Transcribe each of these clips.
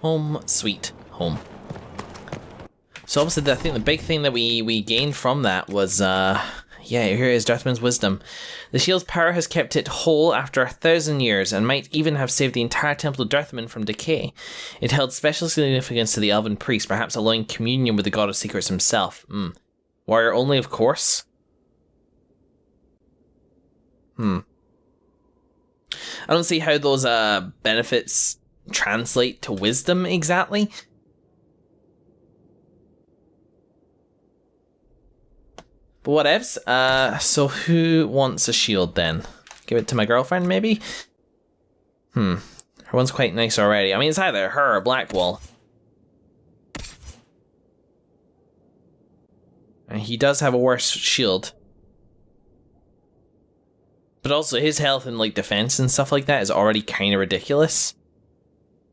Home sweet home. So obviously I think the big thing that we gained from that was, yeah, here is Darthman's wisdom. The shield's power has kept it whole after 1,000 years and might even have saved the entire Temple of Darthman from decay. It held special significance to the elven priest, perhaps allowing communion with the God of Secrets himself. Warrior only, of course. I don't see how those benefits translate to wisdom exactly. But whatevs. So who wants a shield then? Give it to my girlfriend, maybe? Her one's quite nice already. I mean, it's either her or Blackwall. And he does have a worse shield. But also, his health and, like, defense and stuff like that is already kind of ridiculous.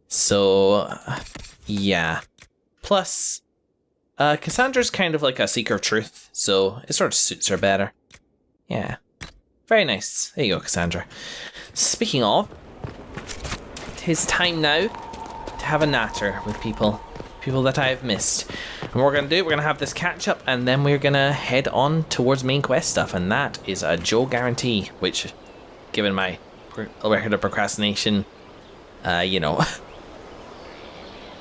So, yeah. Plus, Cassandra's kind of like a seeker of truth, so it sort of suits her better. Yeah. Very nice. There you go, Cassandra. Speaking of, it's time now to have a natter with people that I have missed. And what we're going to do, we're going to have this catch up, and then we're going to head on towards main quest stuff, and that is a Joe guarantee, which, given my record of procrastination, you know.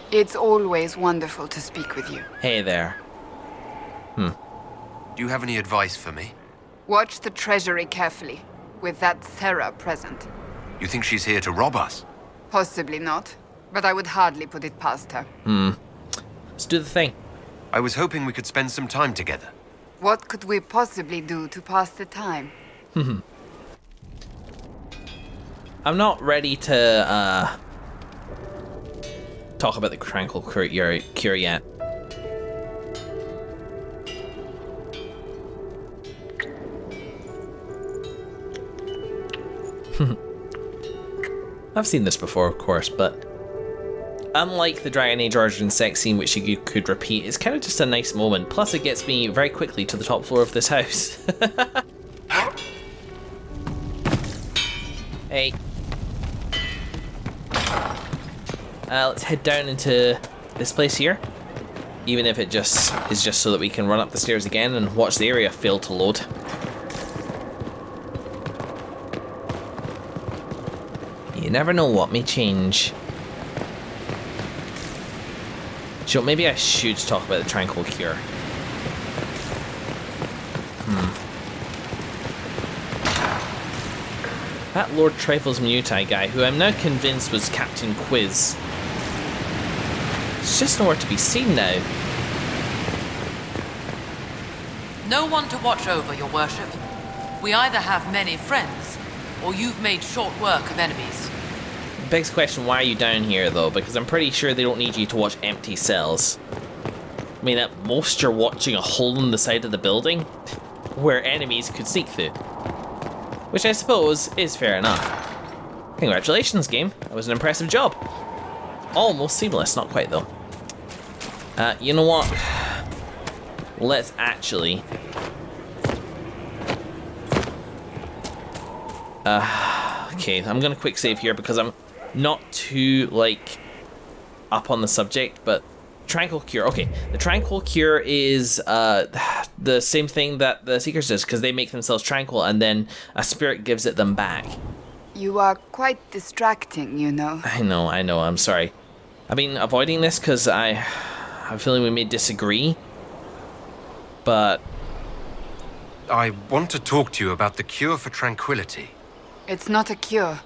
It's always wonderful to speak with you. Hey there. Do you have any advice for me? Watch the treasury carefully, with that Sarah present. You think she's here to rob us? Possibly not, but I would hardly put it past her. Let's do the thing. I was hoping we could spend some time together. What could we possibly do to pass the time? I'm not ready to, talk about the Tranquil Cure yet. I've seen this before, of course, but unlike the Dragon Age Origin sex scene, which you could repeat, it's kind of just a nice moment. Plus, it gets me very quickly to the top floor of this house. Hey. Let's head down into this place here. Even if it just is just so that we can run up the stairs again and watch the area fail to load. You never know what may change. So maybe I should talk about the Tranquil Cure. That Lord Trifles Mutai guy, who I'm now convinced was Captain Quiz, it's just nowhere to be seen now. No one to watch over, your worship. We either have many friends, or you've made short work of enemies. Begs the question, why are you down here though? Because I'm pretty sure they don't need you to watch empty cells. I mean, at most you're watching a hole in the side of the building where enemies could sneak through. Which I suppose is fair enough. Congratulations, game. That was an impressive job. Almost seamless, not quite though. You know what? Let's actually... okay, I'm gonna quick save here because I'm not too, like, up on the subject, but Tranquil Cure. Okay, the Tranquil Cure is the same thing that the Seekers does, because they make themselves tranquil and then a spirit gives it them back. You are quite distracting, you know. I know, I'm sorry. I've been avoiding this because I have a feeling we may disagree, but... I want to talk to you about the cure for tranquility. It's not a cure.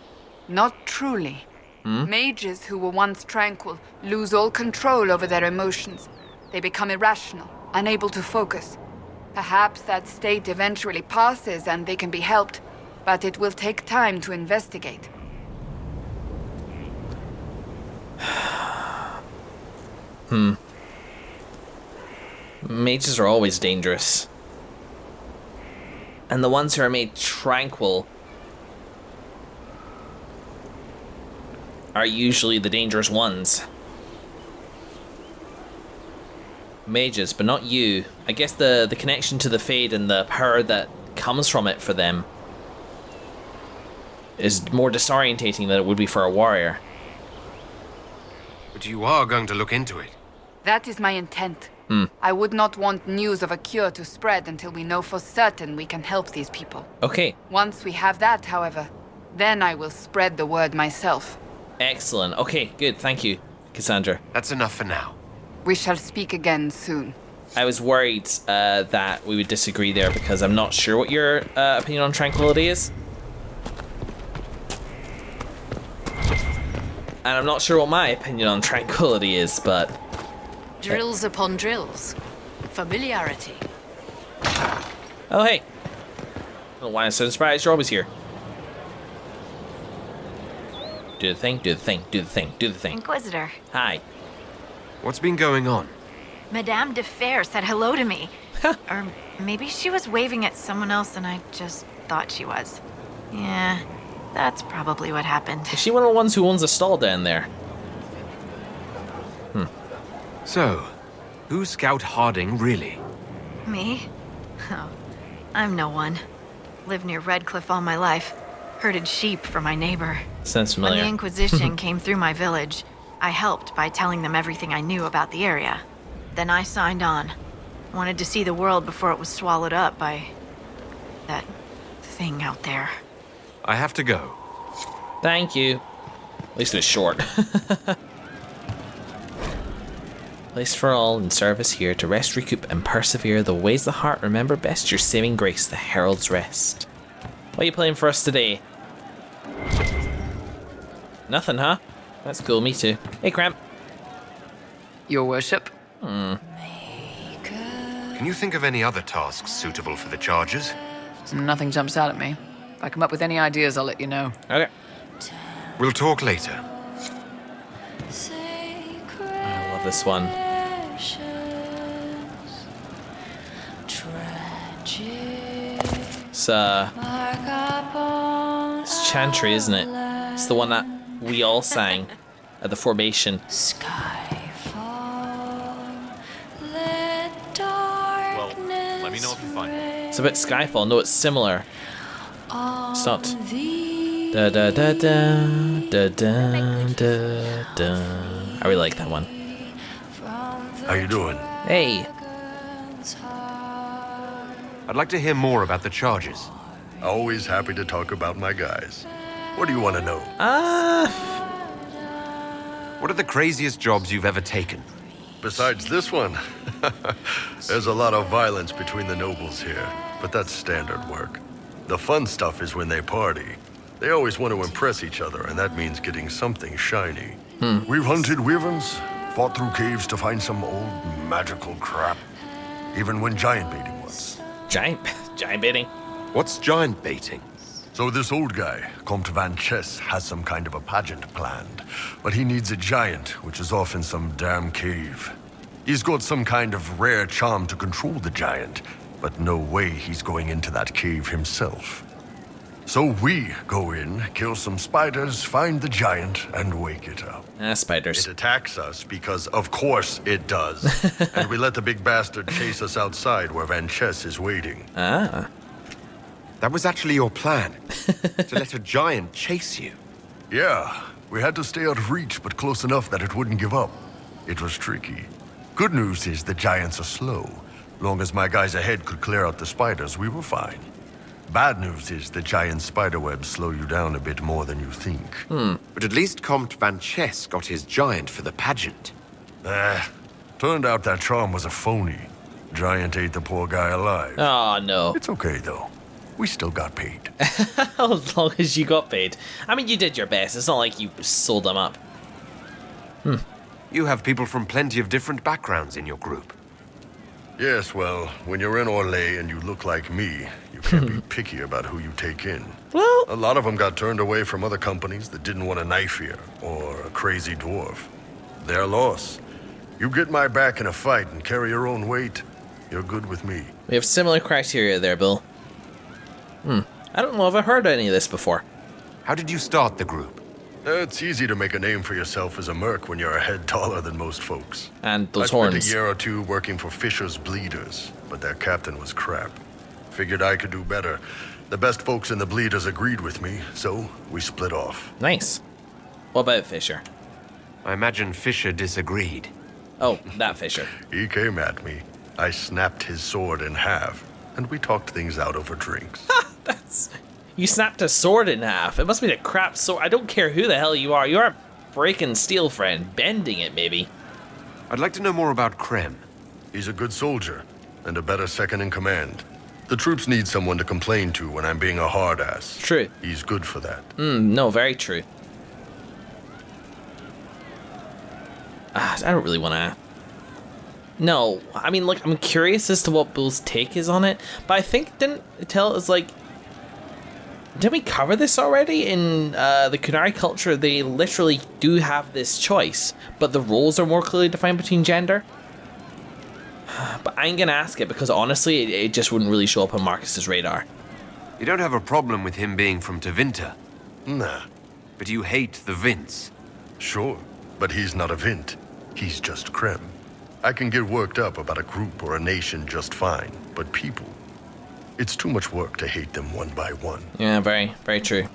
Not truly. Mages who were once tranquil lose all control over their emotions. They become irrational, unable to focus. Perhaps that state eventually passes and they can be helped, but it will take time to investigate. Mages are always dangerous. And the ones who are made tranquil are usually the dangerous ones. Mages, but not you. I guess the connection to the Fade and the power that comes from it for them is more disorientating than it would be for a warrior. But you are going to look into it. That is my intent. I would not want news of a cure to spread until we know for certain we can help these people. Okay. Once we have that, however, then I will spread the word myself. Excellent. Okay, good. Thank you, Cassandra. That's enough for now. We shall speak again soon. I was worried that we would disagree there because I'm not sure what your opinion on tranquility is. And I'm not sure what my opinion on tranquility is, but... Drills upon drills. Familiarity. Oh, hey. I don't know why I'm so surprised you're always here. Do the thing, do the thing, do the thing, do the thing. Inquisitor, Hi. What's been going on? Madame de Fer said hello to me. Or maybe she was waving at someone else and I just thought she was. Yeah, that's probably what happened. Is she one of the ones who owns a stall down there? So, who's Scout Harding really? Me? Oh, I'm no one. Lived near Redcliffe all my life. Herded sheep for my neighbor. Sounds When familiar. the Inquisition came through my village, I helped by telling them everything I knew about the area. Then I signed on. Wanted to see the world before it was swallowed up by... that thing out there. I have to go. Thank you. At least it was short. Place for all in service here to rest, recoup, and persevere. The ways the heart remember best. Your saving grace, the Herald's Rest. What are you playing for us today? Nothing, huh? That's cool, me too. Hey, Cramp. Your worship? Can you think of any other tasks suitable for the charges? Nothing jumps out at me. If I come up with any ideas, I'll let you know. Okay. We'll talk later. I love this one. It's Chantry, isn't it? It's the one that we all sang at the formation. Well, let me know if you find it. It's a bit Skyfall. No, it's similar. It's not. Da da da da da da da da. I really like that one. How you doing? Hey. I'd like to hear more about the charges. Always happy to talk about my guys. What do you want to know? What are the craziest jobs you've ever taken? Besides this one, there's a lot of violence between the nobles here, but that's standard work. The fun stuff is when they party. They always want to impress each other, and that means getting something shiny. We've hunted wyverns, fought through caves to find some old magical crap. Even went giant baiting once. Giant baiting. What's giant baiting? So this old guy, Comte Van Chess, has some kind of a pageant planned. But he needs a giant, which is off in some damn cave. He's got some kind of rare charm to control the giant, but no way he's going into that cave himself. So we go in, kill some spiders, find the giant, and wake it up. Spiders. It attacks us because, of course, it does. And we let the big bastard chase us outside where Van Chess is waiting. Ah. That was actually your plan? To let a giant chase you? Yeah, we had to stay out of reach, but close enough that it wouldn't give up. It was tricky. Good news is the giants are slow. Long as my guys ahead could clear out the spiders, we were fine. Bad news is the giant spiderwebs slow you down a bit more than you think. But at least Comte Van Chess got his giant for the pageant. Turned out that charm was a phony. Giant ate the poor guy alive. Oh, no. It's okay, though. We still got paid. As long as you got paid. I mean, you did your best. It's not like you sold them up. You have people from plenty of different backgrounds in your group. Yes, well, when you're in Orlais and you look like me, you can't be picky about who you take in. Well, A lot of them got turned away from other companies that didn't want a knife here, or a crazy dwarf. Their loss. You get my back in a fight and carry your own weight, you're good with me. we have similar criteria there, Bill. I don't know if I've heard any of this before. How did you start the group? It's easy to make a name for yourself as a merc when you're a head taller than most folks. And I those spent horns. a year or two working for Fisher's Bleeders, but their captain was crap. Figured I could do better. The best folks in the Bleeders agreed with me, so we split off. Nice. What about Fisher? I imagine Fisher disagreed. Oh, that Fisher. He came at me. I snapped his sword in half, and we talked things out over drinks. You snapped a sword in half. It must be a crap sword. I don't care who the hell you are. You're a breaking steel, friend. Bending it, maybe. I'd like to know more about Krem. He's a good soldier, and a better second in command. The troops need someone to complain to when I'm being a hard-ass. True. He's good for that. No, very true. I don't really want to... No, I mean, look, I'm curious as to what Bull's take is on it, but I think, didn't we cover this already? In the Kunari culture, they literally do have this choice, but the roles are more clearly defined between gender. But I ain't gonna ask it, because honestly, it just wouldn't really show up on Marcus's radar. You don't have a problem with him being from Tevinter, Nah, but you hate the Vince. sure, but he's not a Vint. He's just Krem. I can get worked up about a group or a nation just fine, but people... It's too much work to hate them one by one. Yeah, very, very true.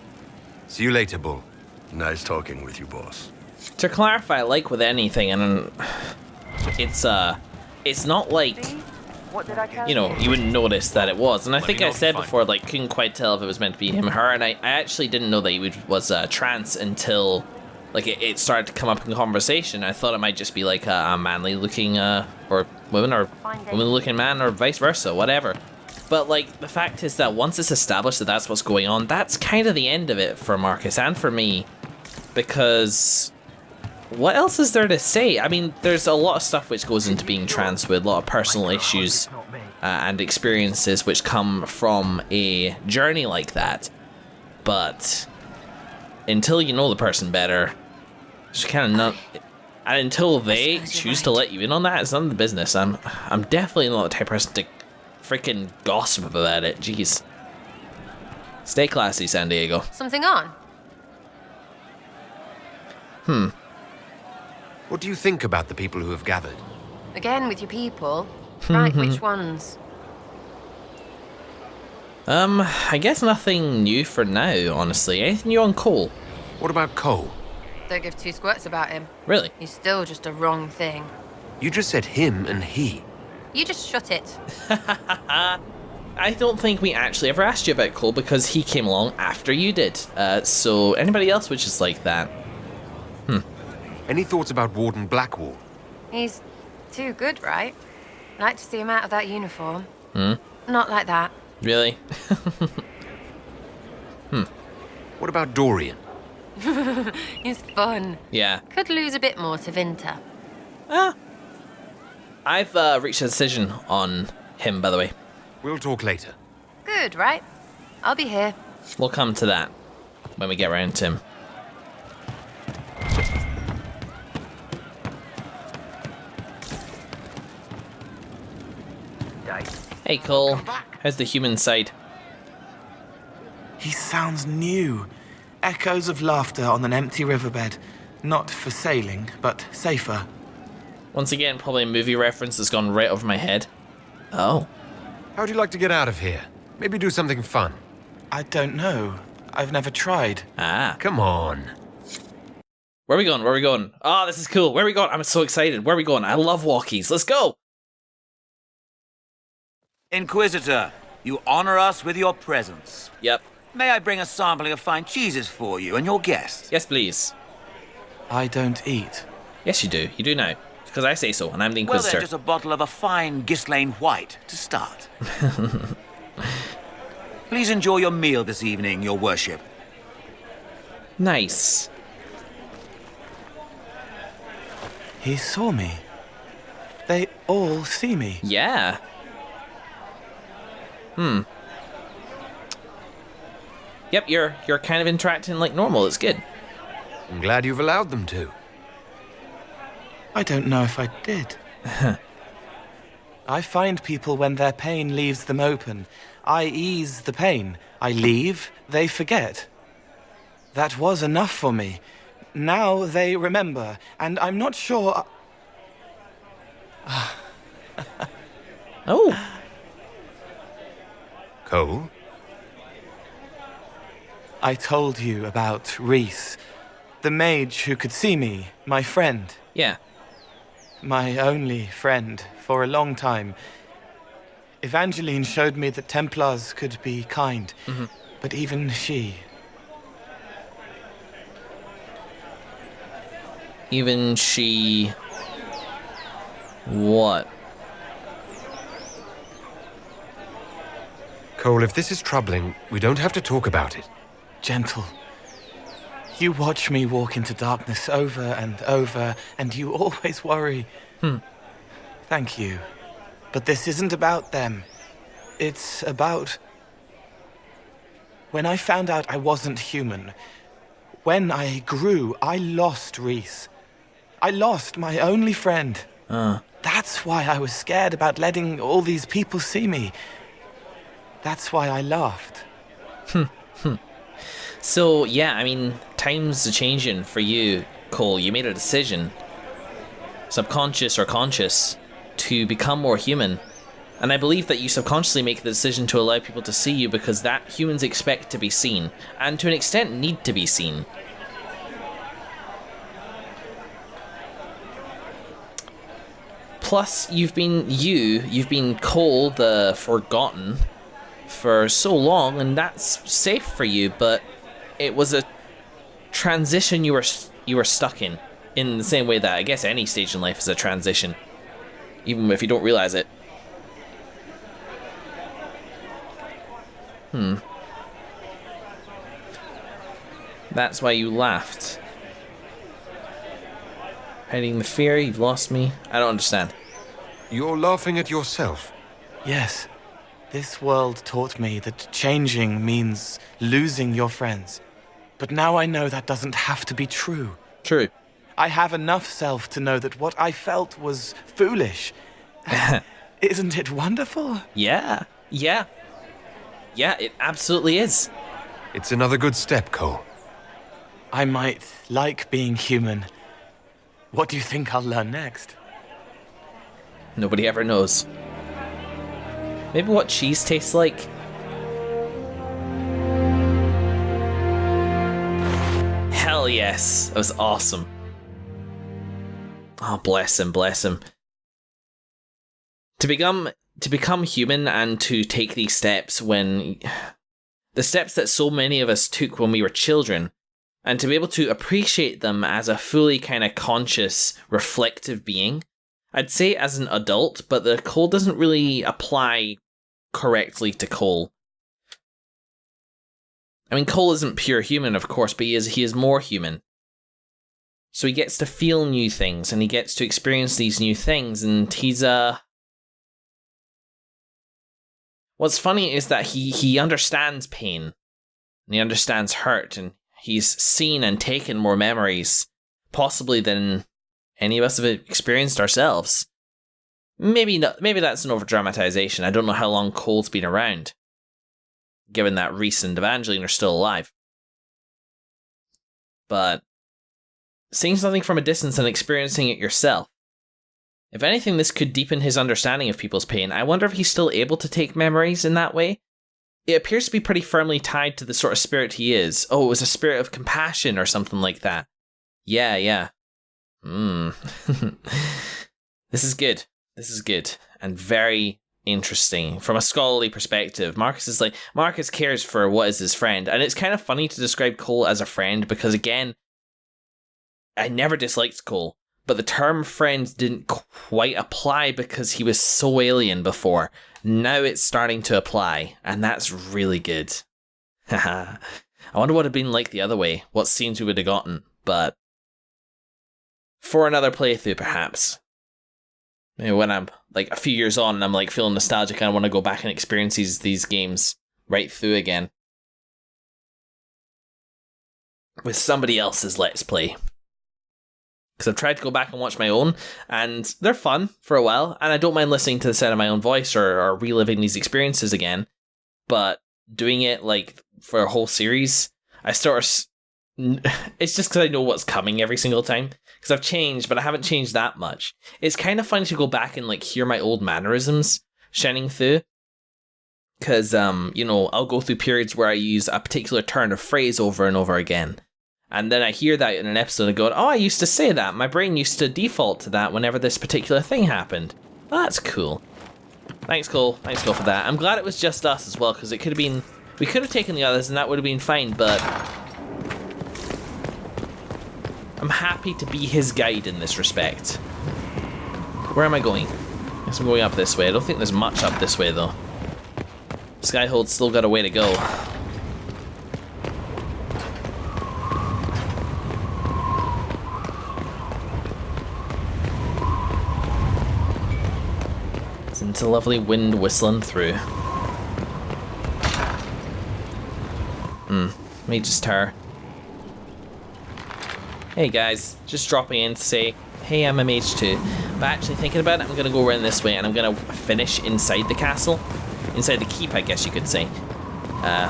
See you later, Bull. Nice talking with you, boss. To clarify, like with anything, and it's not like, you know, you wouldn't notice that it was. And I think I said before, like, couldn't quite tell if it was meant to be him or her, and I actually didn't know that he was trans until, like, it started to come up in conversation. I thought it might just be, like, a manly-looking, or woman-looking man, or vice versa, whatever. But, like, the fact is that once it's established that that's what's going on, that's kind of the end of it for Marcus and for me. Because what else is there to say? I mean, there's a lot of stuff which goes into being trans with a lot of personal issues and experiences which come from a journey like that. But until you know the person better, it's kind of not... And until they choose to let you in on that, it's none of the business. I'm definitely not the type of person to freaking gossip about it. Jeez. Stay classy, San Diego. Something on? What do you think about the people who have gathered? Again with your people? Right, which ones? I guess nothing new for now, honestly. Anything new on Cole? What about Cole? Don't give two squirts about him. Really? He's still just a wrong thing. You just said him and he. You just shut it. I don't think we actually ever asked you about Cole because he came along after you did. So anybody else which is like that? Any thoughts about Warden Blackwall? He's too good, right? Like to see him out of that uniform. Not like that. Really? What about Dorian? He's fun. Yeah. Could lose a bit more to Vinter. I've reached a decision on him, by the way. We'll talk later. Good, right? I'll be here. We'll come to that when we get around to him. Hey, Cole. How's the human side? He sounds new. Echoes of laughter on an empty riverbed. Not for sailing, but safer. Once again, probably a movie reference that's gone right over my head. Oh. How'd you like to get out of here? Maybe do something fun. I don't know. I've never tried. Ah. Come on. Where are we going? Where are we going? Oh, this is cool. Where are we going? I'm so excited. Where are we going? I love walkies. Let's go. Inquisitor, you honor us with your presence. Yep. May I bring a sampling of fine cheeses for you and your guest? Yes, please. I don't eat. Yes, you do. You do now. Because I say so, and I'm the Well, Inquisitor. then, just a bottle of a fine Gislane White to start. Please enjoy your meal this evening, your worship. Nice. He saw me. They all see me. Yeah. Yep, you're kind of interacting like normal. It's good. I'm glad you've allowed them to. I don't know if I did. I find people when their pain leaves them open. I ease the pain. I leave, they forget. That was enough for me. Now they remember, and I'm not sure... Oh. Cole? I told you about Reese. The mage who could see me, my friend. Yeah. My only friend for a long time. Evangeline showed me that Templars could be kind, but even she... Even she... What? Cole, if this is troubling, we don't have to talk about it. Gentle. You watch me walk into darkness over and over, and you always worry. Thank you. But this isn't about them. It's about... When I found out I wasn't human, when I grew, I lost Reese. I lost my only friend. That's why I was scared about letting all these people see me. That's why I laughed. So, yeah, I mean, times are changing for you, Cole. You made a decision, subconscious or conscious, to become more human. And I believe that you subconsciously make the decision to allow people to see you because that humans expect to be seen, and to an extent need to be seen. Plus, you've been Cole the Forgotten for so long, and that's safe for you, but it was a transition you were stuck in the same way that I guess any stage in life is a transition, even if you don't realize it. That's why you laughed. Hiding the fear, you've lost me. I don't understand. You're laughing at yourself. Yes. This world taught me that changing means losing your friends. But now I know that doesn't have to be true. True. I have enough self to know that what I felt was foolish. Isn't it wonderful? Yeah, it absolutely is. It's another good step, Cole. I might like being human. What do you think I'll learn next? Nobody ever knows. Maybe what cheese tastes like? Hell yes. That was awesome. Oh, bless him, bless him. To become human and to take these steps when... The steps that so many of us took when we were children, and to be able to appreciate them as a fully kind of conscious, reflective being. I'd say as an adult, but the Cole doesn't really apply correctly to Cole. I mean, Cole isn't pure human, of course, but he is more human. So he gets to feel new things, and he gets to experience these new things, and he's What's funny is that he understands pain, and he understands hurt, and he's seen and taken more memories, possibly than any of us have experienced ourselves. Maybe not. Maybe that's an overdramatization. I don't know how long Cole's been around, given that Reese and Evangeline are still alive. But seeing something from a distance and experiencing it yourself, if anything, this could deepen his understanding of people's pain. I wonder if he's still able to take memories in that way. It appears to be pretty firmly tied to the sort of spirit he is. Oh, it was a spirit of compassion or something like that. Yeah. This is good. This is good. And very interesting. From a scholarly perspective, Marcus cares for what is his friend. And it's kind of funny to describe Cole as a friend because, again, I never disliked Cole. But the term friend didn't quite apply because he was so alien before. Now it's starting to apply, and that's really good. Haha. I wonder what it'd been like the other way, what scenes we would have gotten, but for another playthrough, perhaps. Maybe when I'm like a few years on and I'm like feeling nostalgic and I want to go back and experience these games right through again. With somebody else's Let's Play. Because I've tried to go back and watch my own, and they're fun for a while, and I don't mind listening to the sound of my own voice or reliving these experiences again, but doing it, like, for a whole series, it's just because I know what's coming every single time, because I've changed, but I haven't changed that much. It's kind of fun to go back and, like, hear my old mannerisms shining through, because, I'll go through periods where I use a particular turn of phrase over and over again. And then I hear that in an episode and go, oh, I used to say that. My brain used to default to that whenever this particular thing happened. Well, that's cool. Thanks, Cole. Thanks, Cole, for that. I'm glad it was just us as well, because it could have been... We could have taken the others and that would have been fine, but... I'm happy to be his guide in this respect. Where am I going? I guess I'm going up this way. I don't think there's much up this way, though. Skyhold's still got a way to go. It's a lovely wind whistling through. Mage's Tower. Hey guys, just dropping in to say, hey, I'm a mage too. But actually thinking about it, I'm gonna go around this way and I'm gonna finish inside the castle. Inside the keep, I guess you could say.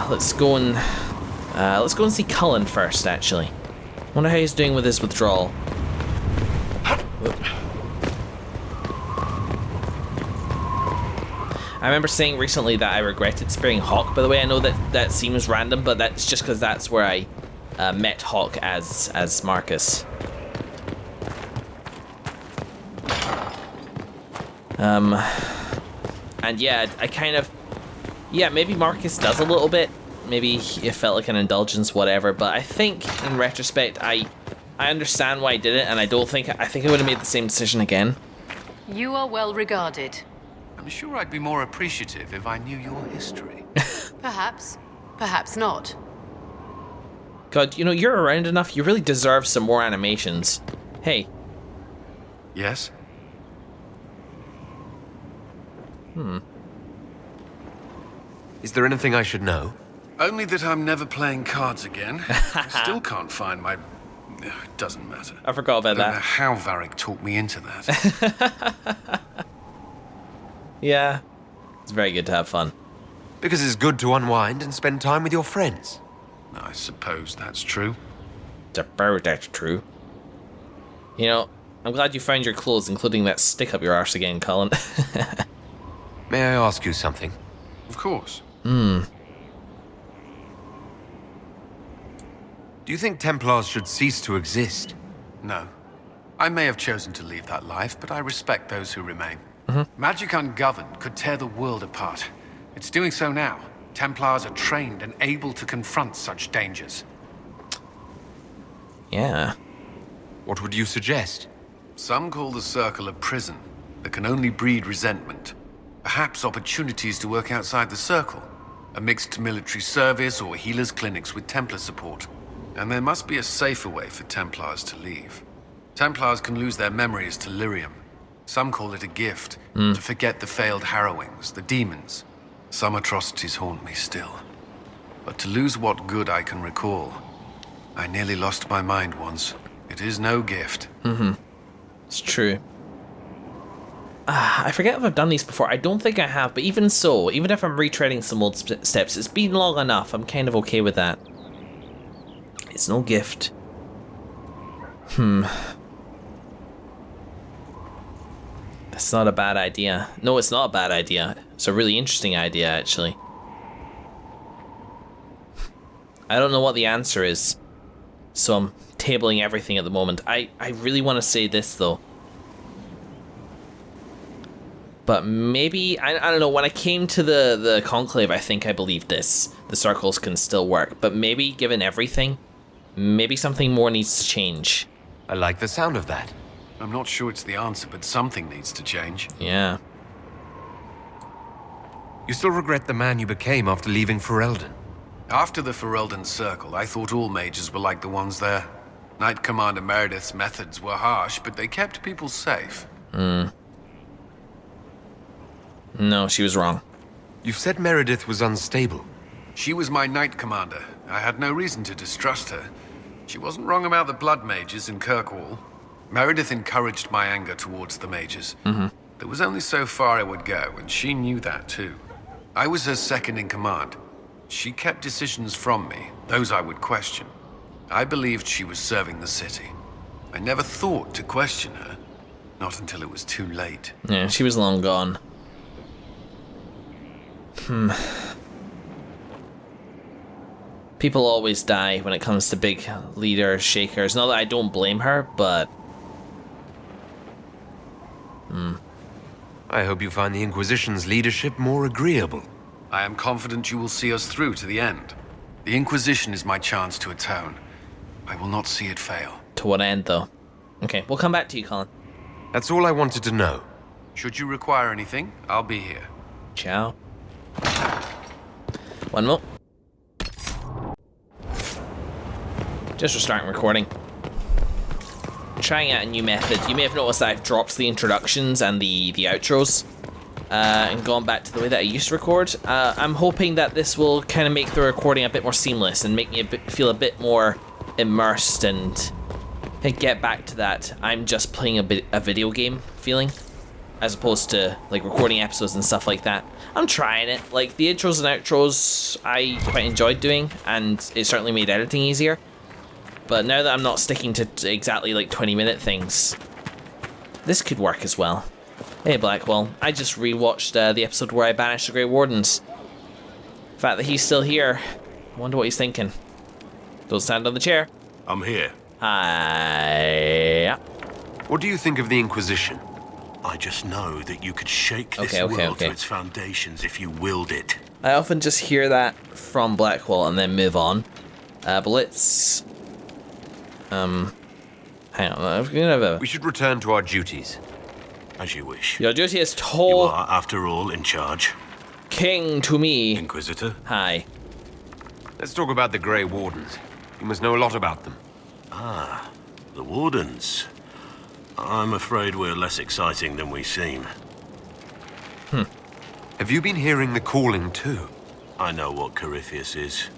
Let's go and see Cullen first, actually. Wonder how he's doing with his withdrawal. I remember saying recently that I regretted sparing Hawk, by the way. I know that seems random, but that's just because that's where I met Hawk as Marcus. And yeah, I kind of... Yeah, maybe Marcus does a little bit. Maybe it felt like an indulgence, whatever. But I think, in retrospect, I understand why I did it, and I think I would have made the same decision again. You are well regarded. I'm sure I'd be more appreciative if I knew your history. Perhaps. Perhaps not. God, you know, you're around enough. You really deserve some more animations. Hey. Yes? Is there anything I should know? Only that I'm never playing cards again. I still can't find my... It doesn't matter. I forgot about I don't know that. how Varric talked me into that. Yeah. It's very good to have fun. Because it's good to unwind and spend time with your friends. I suppose that's true. That's true. You know, I'm glad you found your clothes, including that stick up your arse again, Colin. May I ask you something? Of course. Do you think Templars should cease to exist? No. I may have chosen to leave that life, but I respect those who remain. Magic ungoverned could tear the world apart. It's doing so now. Templars are trained and able to confront such dangers. Yeah. What would you suggest? Some call the Circle a prison that can only breed resentment. Perhaps opportunities to work outside the Circle. A mixed military service or healers' clinics with Templar support. And there must be a safer way for Templars to leave. Templars can lose their memories to lyrium. Some call it a gift, to forget the failed harrowings, the demons. Some atrocities haunt me still. But to lose what good I can recall, I nearly lost my mind once. It is no gift. It's true. I forget if I've done these before. I don't think I have, but even so, even if I'm retreading some old steps, it's been long enough. I'm kind of okay with that. It's no gift. That's not a bad idea. No, it's not a bad idea. It's a really interesting idea, actually. I don't know what the answer is, so I'm tabling everything at the moment. I really want to say this, though. But maybe, I don't know, when I came to the Conclave, I think I believed this. The circles can still work, but maybe, given everything, maybe something more needs to change. I like the sound of that. I'm not sure it's the answer, but something needs to change. Yeah. You still regret the man you became after leaving Ferelden? After the Ferelden Circle, I thought all mages were like the ones there. Knight Commander Meredith's methods were harsh, but they kept people safe. No, she was wrong. You've said Meredith was unstable. She was my Knight Commander. I had no reason to distrust her. She wasn't wrong about the Blood Mages in Kirkwall. Meredith encouraged my anger towards the mages. There was only so far I would go, and she knew that too. I was her second in command. She kept decisions from me, those I would question. I believed she was serving the city. I never thought to question her, not until it was too late. Yeah, she was long gone. People always die when it comes to big leaders, shakers. Not that I don't blame her, but... I hope you find the Inquisition's leadership more agreeable. I am confident you will see us through to the end. The Inquisition is my chance to atone. I will not see it fail. To what end, though? Okay, we'll come back to you, Colin. That's all I wanted to know. Should you require anything, I'll be here. Ciao. One more. Just restarting recording. Trying out a new method. You may have noticed that I've dropped the introductions and the outros and gone back to the way that I used to record. I'm hoping that this will kind of make the recording a bit more seamless and make me feel a bit more immersed and get back to that I'm just playing a video game feeling, as opposed to like recording episodes and stuff like that. I'm trying it. Like the intros and outros I quite enjoyed doing, and it certainly made editing easier. But now that I'm not sticking to exactly like 20-minute things, this could work as well. Hey Blackwell, I just rewatched the episode where I banished the Grey Wardens. The fact that he's still here, I wonder what he's thinking. Don't stand on the chair. I'm here. Hi. What do you think of the Inquisition? I just know that you could shake this world to its foundations if you willed it. I often just hear that from Blackwell and then move on. But let's... hang on. We should return to our duties. As you wish. Your duty is You told... are, after all, in charge. King to me. Inquisitor. Hi. Let's talk about the Grey Wardens. You must know a lot about them. Ah, the Wardens. I'm afraid we're less exciting than we seem. Have you been hearing the calling too? I know what Corypheus is.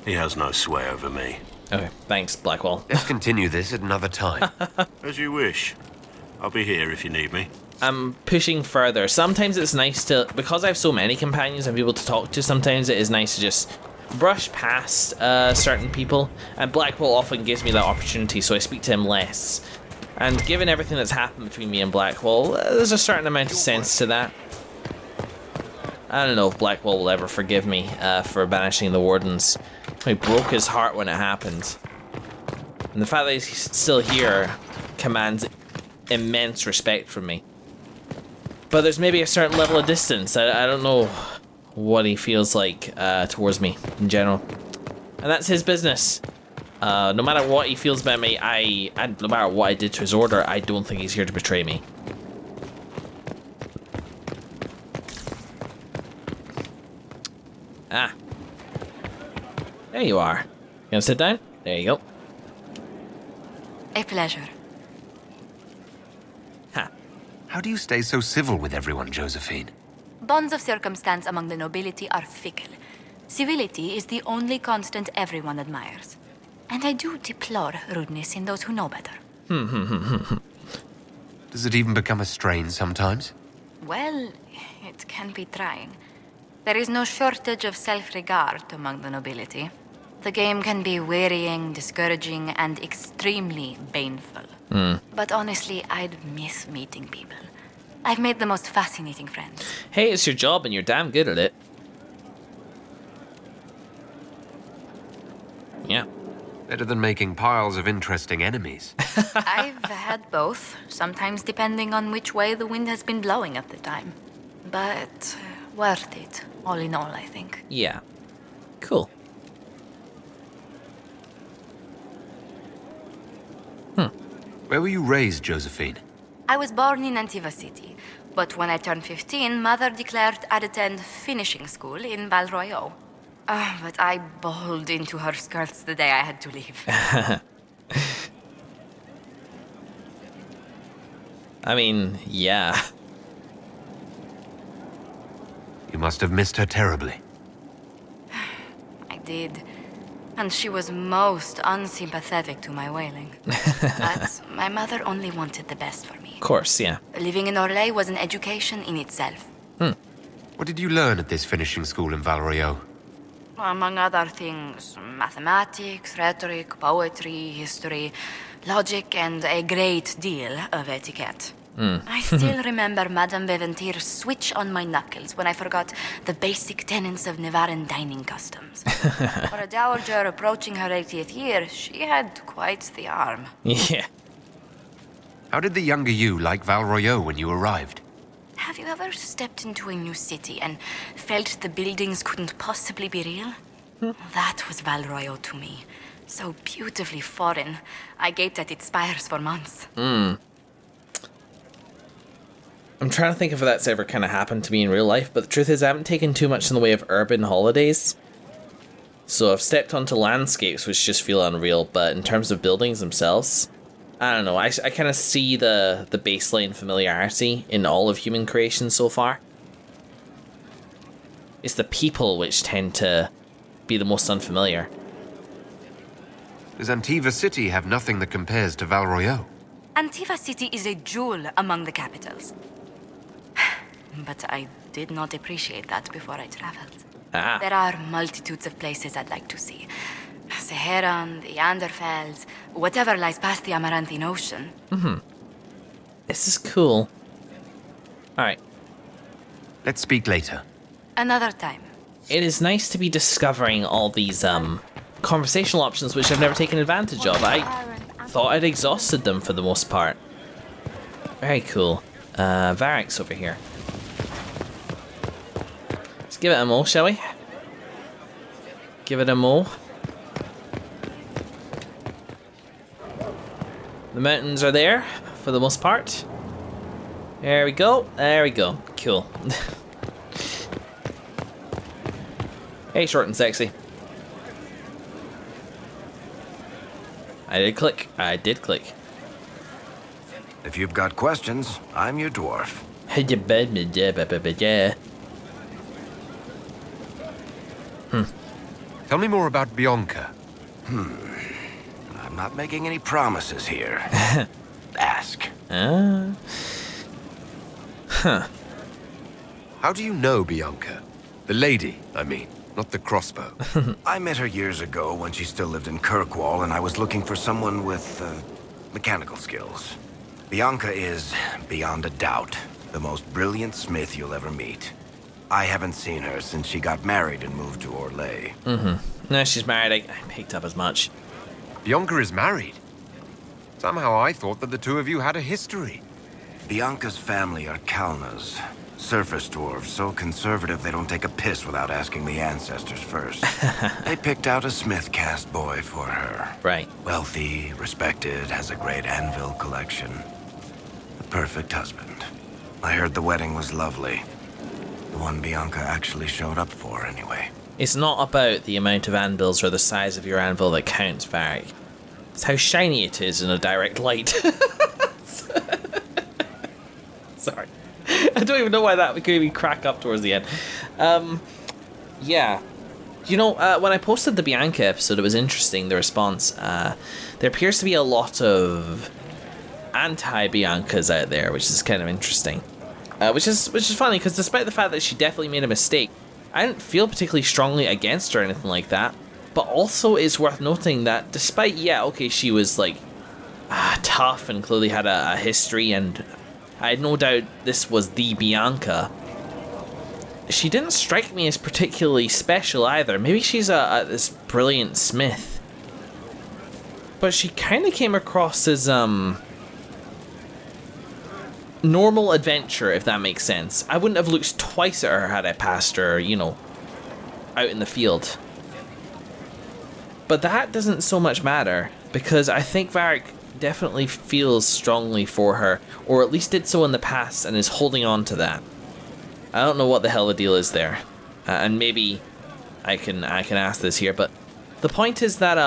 He has no sway over me. Okay, thanks, Blackwell. Let's continue this at another time. As you wish. I'll be here if you need me. I'm pushing further. Sometimes it's nice to, because I have so many companions and people to talk to, sometimes it is nice to just brush past certain people, and Blackwell often gives me that opportunity, so I speak to him less. And given everything that's happened between me and Blackwell, there's a certain amount of sense to that. I don't know if Blackwell will ever forgive me for banishing the Wardens. I broke his heart when it happened. And the fact that he's still here commands immense respect from me. But there's maybe a certain level of distance. I don't know what he feels like towards me in general. And that's his business. No matter what he feels about me, no matter what I did to his order, I don't think he's here to betray me. Ah. There you are. You gonna sit down? There you go. A pleasure. Ha. How do you stay so civil with everyone, Josephine? Bonds of circumstance among the nobility are fickle. Civility is the only constant everyone admires. And I do deplore rudeness in those who know better. Does it even become a strain sometimes? Well, it can be trying. There is no shortage of self-regard among the nobility. The game can be wearying, discouraging, and extremely baneful. But honestly, I'd miss meeting people. I've made the most fascinating friends. Hey, it's your job and you're damn good at it. Yeah. Better than making piles of interesting enemies. I've had both, sometimes depending on which way the wind has been blowing at the time. But worth it, all in all, I think. Yeah. Cool. Where were you raised, Josephine? I was born in Antiva City, but when I turned 15, Mother declared I'd attend finishing school in Val Royeaux. But I bawled into her skirts the day I had to leave. I mean, yeah. You must have missed her terribly. I did. And she was most unsympathetic to my wailing. But my mother only wanted the best for me. Of course, yeah. Living in Orlais was an education in itself. What did you learn at this finishing school in Val Royeaux? Among other things, mathematics, rhetoric, poetry, history, logic, and a great deal of etiquette. I still remember Madame Beventir's switch on my knuckles when I forgot the basic tenets of Nevaran dining customs. For a dowager approaching her 80th year, she had quite the arm. Yeah. How did the younger you like Val Royeaux when you arrived? Have you ever stepped into a new city and felt the buildings couldn't possibly be real? That was Val Royeaux to me. So beautifully foreign. I gaped at its spires for months. I'm trying to think if that's ever kind of happened to me in real life, but the truth is I haven't taken too much in the way of urban holidays. So I've stepped onto landscapes which just feel unreal, but in terms of buildings themselves, I don't know, I kind of see the baseline familiarity in all of human creation so far. It's the people which tend to be the most unfamiliar. Does Antiva City have nothing that compares to Val Royeaux? Antiva City is a jewel among the capitals. But I did not appreciate that before I traveled. There are multitudes of places I'd like to see. Seheran, the Anderfels, whatever lies past the Amaranthine Ocean. This is cool. Alright. Let's speak later. Another time. It is nice to be discovering all these conversational options which I've never taken advantage of. I thought I'd exhausted them for the most part. Very cool. Varric's over here. Let's give it a mo, shall we? Give it a mo. The mountains are there, for the most part. There we go. There we go. Cool. Hey, short and sexy. I did click. I did click. If you've got questions, I'm your dwarf. Tell me more about Bianca. I'm not making any promises here. Ask. How do you know Bianca? The lady, I mean, not the crossbow. I met her years ago when she still lived in Kirkwall, and I was looking for someone with mechanical skills. Bianca is, beyond a doubt, the most brilliant smith you'll ever meet. I haven't seen her since she got married and moved to Orlais. No, she's married. I picked up as much. Bianca is married? Somehow I thought that the two of you had a history. Bianca's family are Kalnas. Surface dwarves, so conservative they don't take a piss without asking the ancestors first. They picked out a smith caste boy for her. Right. Wealthy, respected, has a great anvil collection. The perfect husband. I heard the wedding was lovely. The one Bianca actually showed up for, anyway. It's not about the amount of anvils or the size of your anvil that counts, Varric. It's how shiny it is in a direct light. Sorry. I don't even know why that made me crack up towards the end. Yeah. You know, when I posted the Bianca episode, it was interesting, the response. There appears to be a lot of anti-Biancas out there, which is kind of interesting. Which is funny, because despite the fact that she definitely made a mistake, I didn't feel particularly strongly against her or anything like that. But also, it's worth noting that despite, yeah, okay, she was, like, tough and clearly had a history, and I had no doubt this was the Bianca, she didn't strike me as particularly special either. Maybe she's this brilliant smith. But she kind of came across as, normal adventure, if that makes sense. I wouldn't have looked twice at her had I passed her, you know, out in the field. But that doesn't so much matter, because I think Varric definitely feels strongly for her, or at least did so in the past and is holding on to that. I don't know what the hell the deal is there, and maybe I can ask this here, but the point is that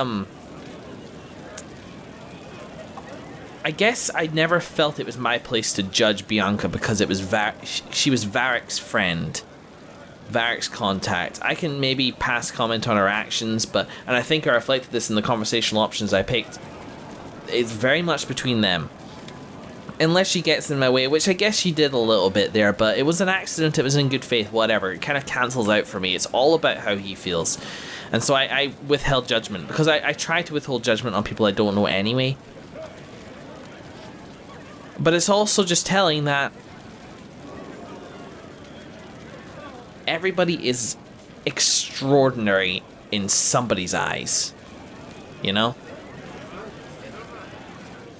I guess I never felt it was my place to judge Bianca because it was she was Varric's friend, Varric's contact. I can maybe pass comment on her actions, and I think I reflected this in the conversational options I picked. It's very much between them. Unless she gets in my way, which I guess she did a little bit there, but it was an accident, it was in good faith, whatever. It kind of cancels out for me. It's all about how he feels. And so I withheld judgment, because I try to withhold judgment on people I don't know anyway. But it's also just telling that everybody is extraordinary in somebody's eyes. You know?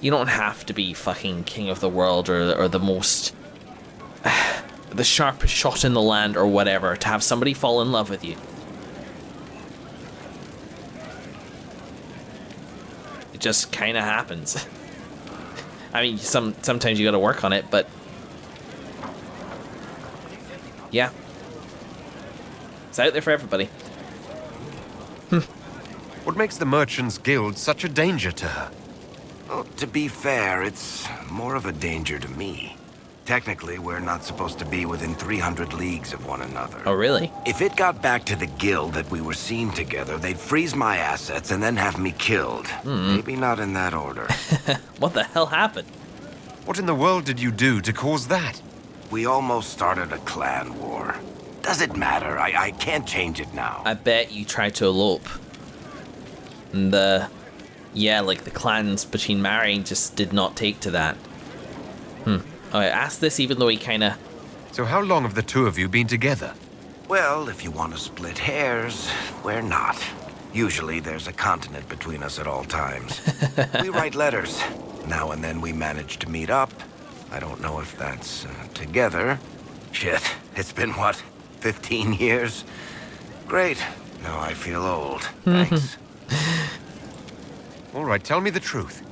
You don't have to be fucking king of the world or the most... the sharpest shot in the land or whatever to have somebody fall in love with you. It just kind of happens. I mean, sometimes you gotta work on it, but... yeah. It's out there for everybody. What makes the Merchants Guild such a danger to her? Well, to be fair, it's more of a danger to me. Technically, we're not supposed to be within 300 leagues of one another. Oh, really? If it got back to the guild that we were seen together, they'd freeze my assets and then have me killed. Maybe not in that order. What the hell happened? What in the world did you do to cause that? We almost started a clan war. Does it matter? I can't change it now. I bet you tried to elope. And yeah, like the clans between marrying just did not take to that. I asked this even though he kinda... So how long have the two of you been together? Well, if you want to split hairs, we're not. Usually there's a continent between us at all times. We write letters. Now and then we manage to meet up. I don't know if that's together. Shit, it's been what, 15 years? Great. Now I feel old. Thanks. All right, tell me the truth.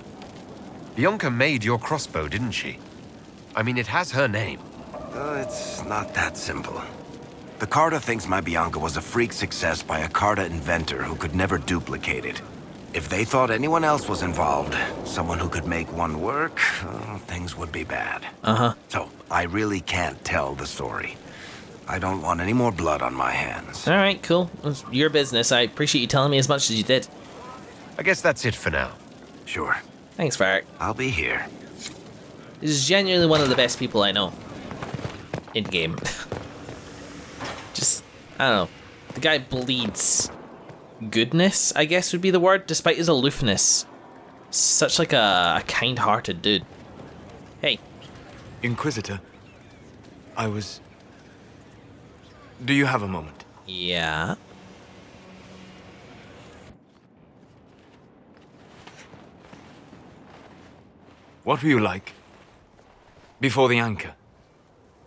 Bianca made your crossbow, didn't she? I mean, it has her name. It's not that simple. The Carta thinks my Bianca was a freak success by a Carta inventor who could never duplicate it. If they thought anyone else was involved, someone who could make one work, things would be bad. So, I really can't tell the story. I don't want any more blood on my hands. Alright, cool. It's your business. I appreciate you telling me as much as you did. I guess that's it for now. Sure. Thanks, Varric. I'll be here. This is genuinely one of the best people I know. In-game. Just, I don't know. The guy bleeds goodness, I guess would be the word, despite his aloofness. Such like a kind-hearted dude. Hey. Inquisitor, do you have a moment? Yeah. What were you like before the anchor?